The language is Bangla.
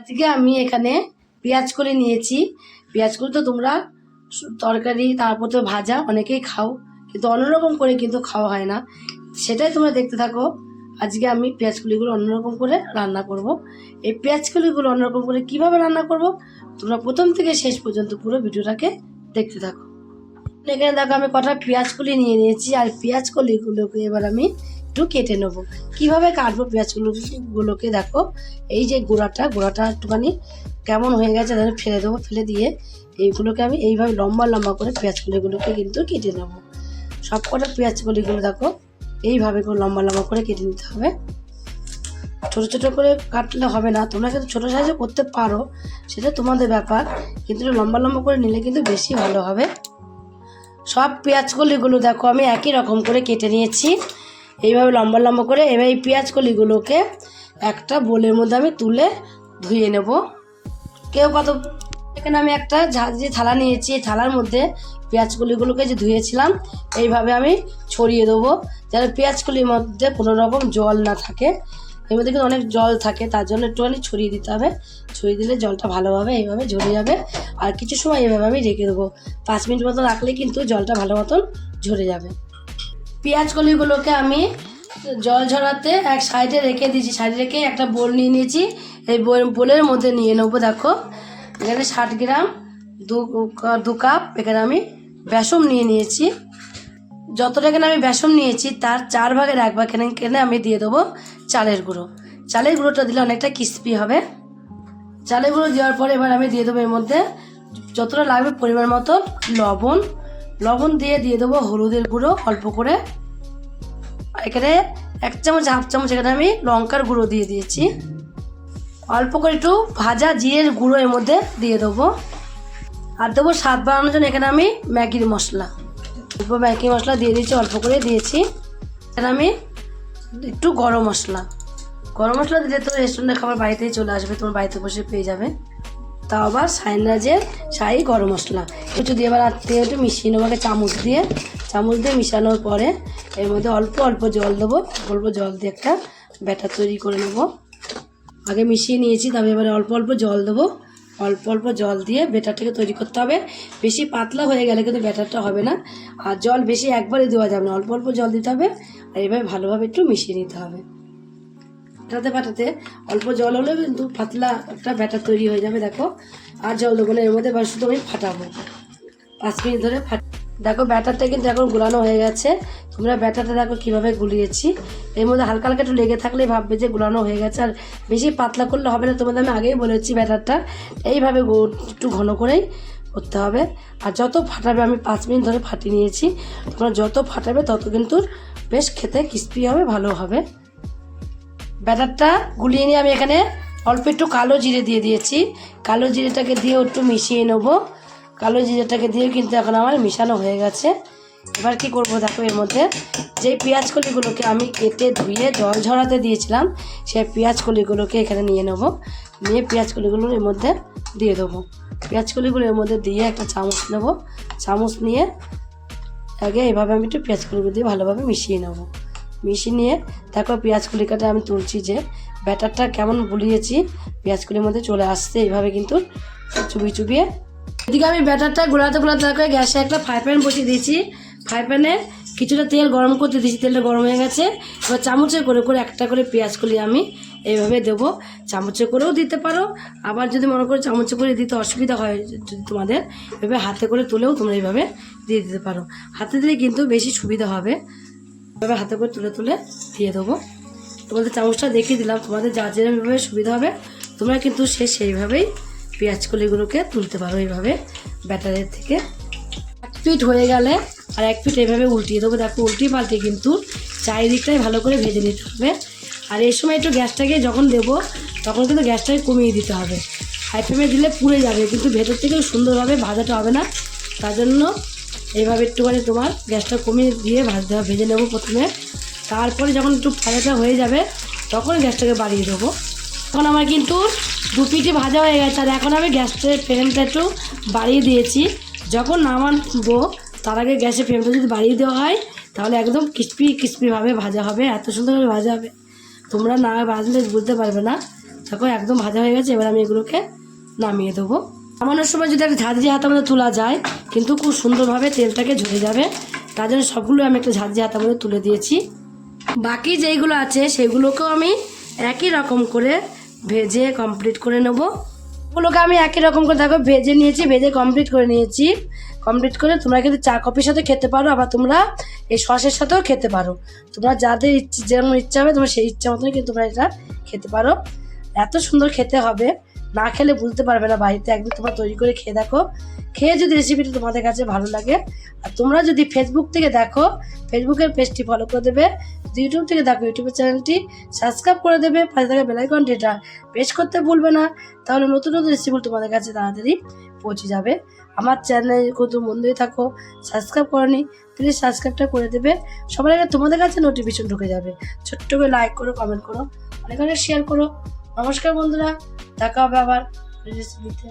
আজকে আমি এখানে পেঁয়াজকলি নিয়েছি। পেঁয়াজকলি তো তোমরা তরকারি তারপর তো ভাজা অনেকেই খাও, কিন্তু অন্যরকম করে কিন্তু খাওয়া হয় না। সেটাই তোমরা দেখতে থাকো। আজকে আমি পেঁয়াজকলিগুলো অন্যরকম করে রান্না করব। এই পেঁয়াজকলিগুলো অন্যরকম করে কিভাবে রান্না করব তোমরা প্রথম থেকে শেষ পর্যন্ত পুরো ভিডিওটাকে দেখতে থাকো। এখানে দেখো আমি কটা পেঁয়াজকলি নিয়ে নিয়েছি, আর পেঁয়াজকলিগুলোকে এবার আমি একটু কেটে নেবো। কীভাবে কাটবো পেঁয়াজগুলোকে দেখো, এই যে গোড়াটা একটুখানি কেমন হয়ে গেছে তাহলে ফেলে দেবো। ফেলে দিয়ে এইগুলোকে আমি এইভাবে লম্বা লম্বা করে পেঁয়াজকলিগুলোকে কিন্তু কেটে নেবো। সব কটা পেঁয়াজকলিগুলো দেখো এইভাবে করে লম্বা লম্বা করে কেটে নিতে হবে। ছোটো ছোটো করে কাটলে হবে না, তোমরা কিন্তু ছোটো সাইজে করতে পারো, সেটা তোমাদের ব্যাপার, কিন্তু লম্বা লম্বা করে নিলে কিন্তু বেশি ভালো হবে। সব পেঁয়াজকলিগুলো দেখো আমি একই রকম করে কেটে নিয়েছি এইভাবে লম্বা লম্বা করে। এবার এই পেঁয়াজকলিগুলোকে একটা বোলের মধ্যে আমি তুলে ধুয়ে নেব। কেউ কত এখানে আমি একটা যে থালা নিয়েছি, এই থালার মধ্যে পেঁয়াজকলিগুলোকে যে ধুয়েছিলাম এইভাবে আমি ছড়িয়ে দেবো, যেন পেঁয়াজকলির মধ্যে কোনো রকম জল না থাকে। এর মধ্যে কিন্তু অনেক জল থাকে, তার জন্য একটুখানি ছড়িয়ে দিতে হবে। ছড়িয়ে দিলে জলটা ভালোভাবে এইভাবে ঝরে যাবে। আর কিছু সময় এইভাবে আমি রেখে দেবো, 5 মিনিট মতন রাখলে কিন্তু জলটা ভালো মতন ঝরে যাবে। পেঁয়াজকলিগুলোকে আমি জল ঝরাতে এক সাইডে রেখে দিয়েছি। সাইডে রেখে একটা বোল নিয়ে নিয়েছি। এই বোলের মধ্যে নিয়ে নেবো। দেখো এখানে 60 গ্রাম 2 কাপ এখানে আমি বেসন নিয়ে নিয়েছি। যতটা এখানে আমি বেসন নিয়েছি তার 4 ভাগের 1 ভাগ এখানে আমি দিয়ে দেবো চালের গুঁড়ো। চালের গুঁড়োটা দিলে অনেকটা ক্রিস্পি হবে। চালের গুঁড়ো দেওয়ার পরে এবার আমি দিয়ে দেবো এর মধ্যে যতটা লাগবে পরিমাণ মতো লবণ দিয়ে দেবো হলুদের গুঁড়ো অল্প করে। এখানে 1 চামচ 1/2 চামচ এখানে আমি লঙ্কার গুঁড়ো দিয়ে দিয়েছি। অল্প করে একটু ভাজা জিরের গুঁড়ো এর মধ্যে দিয়ে দেবো। আর দেবো স্বাদ বাড়ানোর জন্য এখানে আমি ম্যাগি মশলা দিয়ে দিয়েছি, অল্প করে দিয়েছি। এখানে আমি একটু গরম মশলা দিলে তো রেস্টুরেন্টের খাবার বাড়িতেই চলে আসবে, তোমার বাড়িতে বসে পেয়ে যাবে। তাও আবার সাইনরাজের শাহি গরম মশলা একটু দিয়ে এবার একটু মিশিয়ে নেবো। চামচ দিয়ে মিশানোর পরে এর মধ্যে অল্প অল্প জল দেবো। জল দিয়ে একটা ব্যাটার তৈরি করে নেবো। আগে মিশিয়ে নিয়েছি, তবে এবারে অল্প অল্প জল দেবো। অল্প জল দিয়ে ব্যাটারটাকে তৈরি করতে হবে। বেশি পাতলা হয়ে গেলে কিন্তু ব্যাটারটা হবে না। আর জল বেশি একবারে দেওয়া যাবে না, অল্প জল দিতে হবে। আর এভাবে ভালোভাবে একটু মিশিয়ে নিতে হবে। পাঠাতে অল্প জল হলে কিন্তু পাতলা একটা ব্যাটার তৈরি হয়ে যাবে। দেখো আর জল দেবো না এর মধ্যে, এবার শুধু আমি ফাটাবো 5 মিনিট ধরে। দেখো ব্যাটারটা কিন্তু এখন গুলানো হয়ে গেছে। তোমরা ব্যাটারটা দেখো কীভাবে গুলিয়েছি। এর মধ্যে হালকা হালকা একটু লেগে থাকলে ভাববে যে গুলানো হয়ে গেছে। আর বেশি পাতলা করলে হবে না, তোমাদের আমি আগেই বলেছি ব্যাটারটা এইভাবে একটু ঘন করেই করতে হবে। আর যত ফাটাবে, আমি 5 মিনিট ধরে ফাটিয়ে নিয়েছি, তোমরা যত ফাটাবে তত কিন্তু বেশ খেতে ক্রিস্পি হবে, ভালো হবে। ব্যাটারটা গুলিয়ে নিয়ে আমি এখানে অল্প একটু কালো জিরে দিয়ে দিয়েছি। কালো জিরেটাকে দিয়ে একটু মিশিয়ে নেবো। কালো জিরেটাকে দিয়েও কিন্তু এখন আমার মিশানো হয়ে গেছে। এবার কি করব দেখো, এর মধ্যে যেই পেঁয়াজকলিগুলোকে আমি কেটে ধুয়ে জল ঝরাতে দিয়েছিলাম সেই পেঁয়াজকলিগুলোকে এখানে নিয়ে নেব। নিয়ে পেঁয়াজকলিগুলো এর মধ্যে দিয়ে দেবো। পেঁয়াজকলিগুলো এর মধ্যে দিয়ে একটা চামচ নেব। চামচ নিয়ে আগে এইভাবে আমি একটু পেঁয়াজকলিগুলো দিয়ে ভালোভাবে মিশিয়ে নেব। মিশিয়ে নিয়ে দেখো পেঁয়াজকলিকাটা আমি তুলছি যে ব্যাটারটা কেমন গুলিয়েছি পেঁয়াজকলির মধ্যে চলে আসছে। এইভাবে কিন্তু চুবিয়ে এদিকে আমি ব্যাটারটা গোলাতে দেখো গ্যাসে একটা ফ্রাই প্যান বসিয়ে দিয়েছি। ফ্রাই প্যানে কিছুটা তেল গরম করতে দিয়েছি। তেলটা গরম হয়ে গেছে। এবার চামচে করে একটা করে পেঁয়াজকলি আমি এইভাবে দেবো। চামচে করেও দিতে পারো, আবার যদি মনে করো চামচে করে দিতে অসুবিধা হয় যদি তোমাদের, এভাবে হাতে করে তুলেও তোমরা এইভাবে দিয়ে দিতে পারো। হাতে দিলে কিন্তু বেশি সুবিধা হবে। এভাবে হাতে করে তুলে দিয়ে দেবো। তোমাদের চামচটা দেখিয়ে দিলাম, তোমাদের যা যেভাবে সুবিধা হবে তোমরা কিন্তু সেইভাবেই পেঁয়াজকলিগুলোকে তুলতে পারো। এইভাবে ব্যাটারের থেকে 1 পিঠ হয়ে গেলে আর 1 পিঠ এইভাবে উল্টিয়ে দেবো। দেখো উল্টিয়ে পাল্টে কিন্তু চারিদিকটাই ভালো করে ভেজে নিতে হবে। আর এই সময় একটু গ্যাসটাকে যখন দেবো তখন কিন্তু গ্যাসটাকে কমিয়ে দিতে হবে। হাই ফ্লেমে দিলে পুড়ে যাবে, কিন্তু ভেতর থেকেও সুন্দরভাবে ভাজাটা হবে না। তার জন্য এইভাবে একটুখানি তোমার গ্যাসটা কমিয়ে দিয়ে ভেজে নেবো প্রথমে। তারপরে যখন একটু ভাজাটা হয়ে যাবে তখন গ্যাসটাকে বাড়িয়ে দেবো। এখন আমার কিন্তু 2 পিঠই ভাজা হয়ে গেছে। আর এখন আমি গ্যাসের ফ্লেমটা একটু বাড়িয়ে দিয়েছি। যখন নামাবো তার আগে গ্যাসের ফ্লেমটা যদি বাড়িয়ে দেওয়া হয় তাহলে একদম ক্রিস্পিভাবে ভাজা হবে, এত সুন্দরভাবে ভাজা হবে তোমরা না ভাজলে বুঝতে পারবে না। দেখো একদম ভাজা হয়ে গেছে। এবার আমি এগুলোকে নামিয়ে দেবো। নামানোর সময় যদি একটা ঝাঁঝরি হাতার মধ্যে তোলা যায় কিন্তু খুব সুন্দরভাবে তেলটাকে ঝরে যাবে, তার জন্য সবগুলো আমি একটা ঝাঁঝরি হাতার মধ্যে তুলে দিয়েছি। বাকি যেইগুলো আছে সেগুলোকেও আমি একই রকম করে ভেজে কমপ্লিট করে নেব। ওগুলোকে আমি একই রকম করে দেখো ভেজে নিয়েছি, ভেজে কমপ্লিট করে নিয়েছি। কমপ্লিট করে তোমরা কিন্তু চা কফির সাথে খেতে পারো, আবার তোমরা এই সসের সাথেও খেতে পারো। তোমরা যাদের যেমন ইচ্ছা হবে তোমরা সেই ইচ্ছা মতনই কিন্তু তোমরা এটা খেতে পারো। এত সুন্দর খেতে হবে, না খেলে বুঝতে পারবে না। বাড়িতে একদিন তোমরা তৈরি করে খেয়ে দেখো, খেয়ে যদি রেসিপিটা তোমাদের কাছে ভালো লাগে, আর তোমরা যদি ফেসবুক থেকে দেখো ফেসবুকের পেজটি ফলো করে দেবে, যদি ইউটিউব থেকে দেখো ইউটিউবের চ্যানেলটি সাবস্ক্রাইব করে দেবে, পাশে থাকা বেল আইকনটিটা প্রেস করতে ভুলবে না, তাহলে নতুন নতুন রেসিপি তোমাদের কাছে তাড়াতাড়ি পৌঁছে যাবে। আমার চ্যানেলে কত বন্ধুই থাকো সাবস্ক্রাইব করনি, প্লিজ সাবস্ক্রাইবটা করে দেবে, সবার আগে তোমাদের কাছে নোটিফিকেশন ঢুকে যাবে। ছোট্ট করে লাইক করো, কমেন্ট করো, অনেক অনেক শেয়ার করো। নমস্কার বন্ধুরা, দেখা হবে আবার রেসিপিতে।